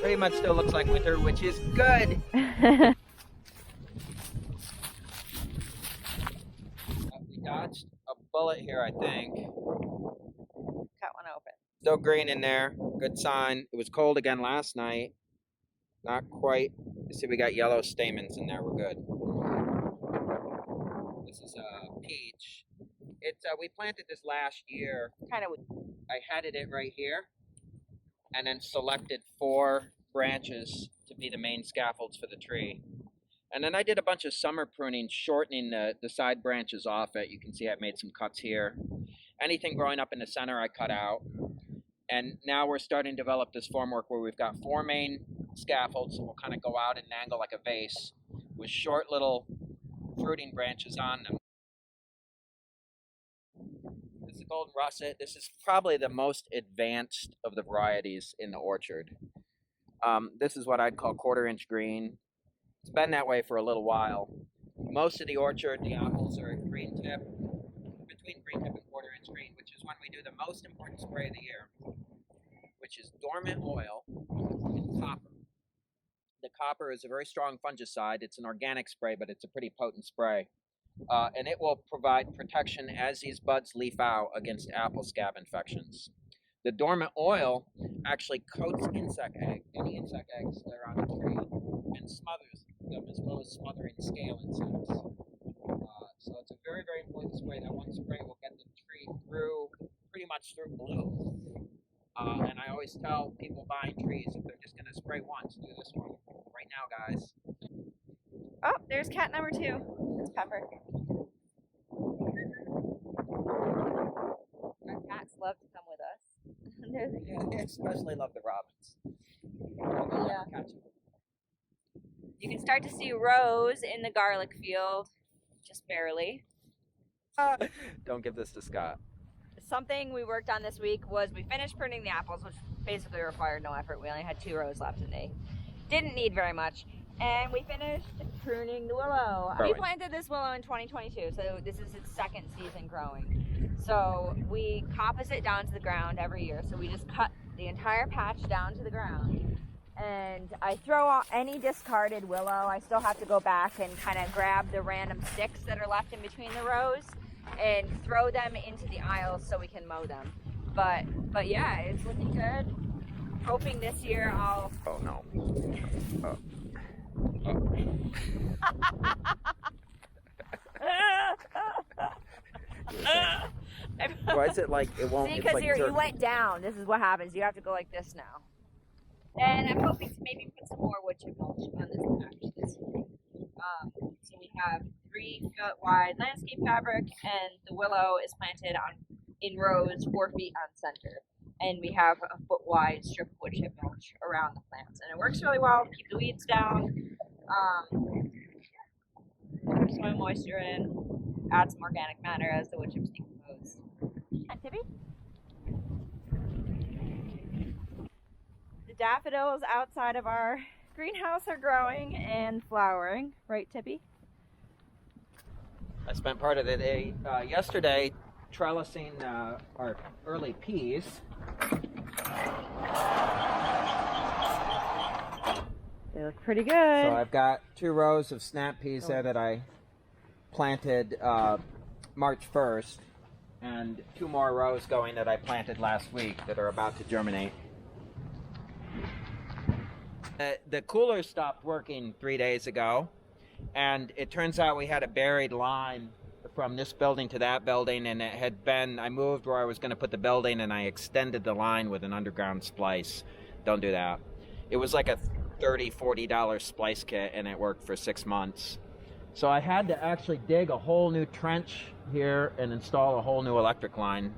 pretty much still looks like winter, which is good. We dodged a bullet here, I think. Cut one open. Still green in there. Good sign. It was cold again last night. Not quite. You see, we got yellow stamens in there. We're good. This is a peach. It's we planted this last year. Kind of. I headed it right here, and then selected 4 branches to be the main scaffolds for the tree. And then I did a bunch of summer pruning, shortening the side branches off it. You can see I made some cuts here. Anything growing up in the center, I cut out. And now we're starting to develop this formwork where we've got 4 main scaffolds that will kind of go out and angle like a vase with short little fruiting branches on them. This is a golden russet. This is probably the most advanced of the varieties in the orchard. This is what I'd call 1/4-inch green. It's been that way for a little while. Most of the orchard, the apples are at green tip, between green tip and 1/4-inch green, which is when we do the most important spray of the year, which is dormant oil and copper. The copper is a very strong fungicide. It's an organic spray, but it's a pretty potent spray. And it will provide protection as these buds leaf out against apple scab infections. The dormant oil actually coats insect eggs, any insect eggs that are on the tree, and smothers them, as well as smothering scale insects. So it's a very, very important spray. That one spray will get the tree through, pretty much through bloom. And I always tell people buying trees, if they're just going to spray once, do this one right now, guys. Oh, there's cat number 2. It's Pepper. Our cats love to come with us. Yeah, they especially love the robins. Yeah. You can start to see rows in the garlic field, just barely. Don't give this to Scott. Something we worked on this week was we finished pruning the apples, which basically required no effort. We only had 2 rows left and they didn't need very much. And we finished pruning the willow. We planted this willow in 2022, so this is its 2nd season growing. So we coppice it down to the ground every year. So we just cut the entire patch down to the ground. And I throw out any discarded willow. I still have to go back and kind of grab the random sticks that are left in between the rows and throw them into the aisles so we can mow them. But yeah, it's looking good. Hoping this year I'll... Oh no. Oh. Why is it like it won't? See, because you went down. This is what happens. You have to go like this now. And I'm hoping to maybe put some more wood chip mulch on this patch this year. So we have 3-foot wide landscape fabric, and the willow is planted in rows 4 feet on center. And we have a 1-foot wide strip of wood chip mulch around the plants, and it works really well to keep the weeds down. Keep soil moisture in, add some organic matter as the wood chips decompose. And Tippy? The daffodils outside of our greenhouse are growing and flowering, right, Tippy? I spent part of the day yesterday trellising our early peas. They look pretty good. So I've got 2 rows of snap peas there that I planted March 1st, and 2 more rows going that I planted last week that are about to germinate. The cooler stopped working 3 days ago, and it turns out we had a buried line from this building to that building, and it had been, I moved where I was going to put the building, and I extended the line with an underground splice. Don't do that. It was like a $30, $40 splice kit, and it worked for 6 months. So I had to actually dig a whole new trench here and install a whole new electric line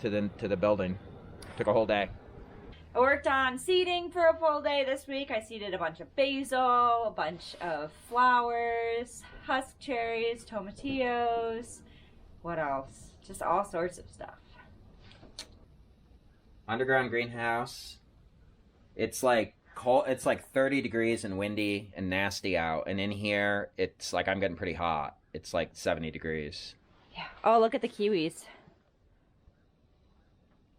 to the building. Took a whole day. I worked on seeding for a full day this week. I seeded a bunch of basil, a bunch of flowers, husk cherries, tomatillos. What else? Just all sorts of stuff. Underground greenhouse. It's like cold. It's like 30 degrees and windy and nasty out. And in here, it's like I'm getting pretty hot. It's like 70 degrees. Yeah. Oh, look at the kiwis.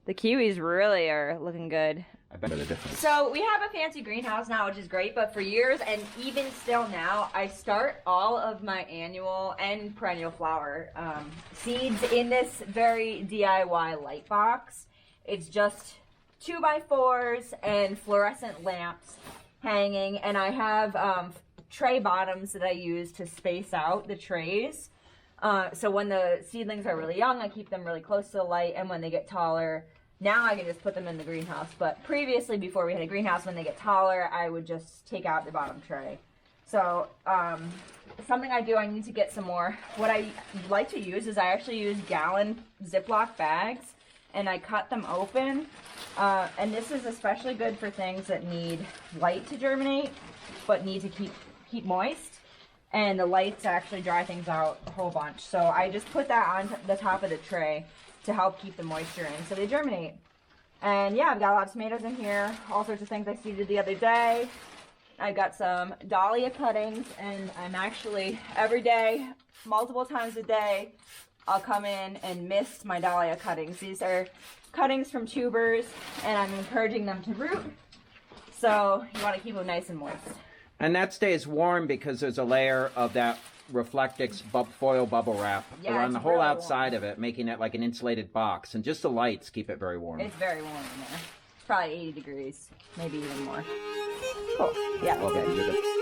The kiwis really are looking good. I bet the difference. So we have a fancy greenhouse now, which is great, but for years and even still now, I start all of my annual and perennial flower seeds in this very DIY light box. It's just 2x4s and fluorescent lamps hanging, and I have tray bottoms that I use to space out the trays. So when the seedlings are really young, I keep them really close to the light, and when they get taller, now I can just put them in the greenhouse. But previously, before we had a greenhouse, when they get taller, I would just take out the bottom tray. So something I do, I need to get some more. What I like to use is I actually use gallon Ziploc bags, and I cut them open. And this is especially good for things that need light to germinate, but need to keep moist. And the lights actually dry things out a whole bunch. So I just put that on the top of the tray to help keep the moisture in so they germinate. And yeah, I've got a lot of tomatoes in here, all sorts of things I seeded the other day. I've got some dahlia cuttings, and I'm actually, every day, multiple times a day, I'll come in and mist my dahlia cuttings. These are cuttings from tubers, and I'm encouraging them to root. So you want to keep them nice and moist. And that stays warm because there's a layer of that Reflectix foil bubble wrap around the whole really outside of it, making it like an insulated box. And just the lights keep it very warm. It's very warm in there. It's probably 80 degrees, maybe even more. Cool. Yeah. Okay.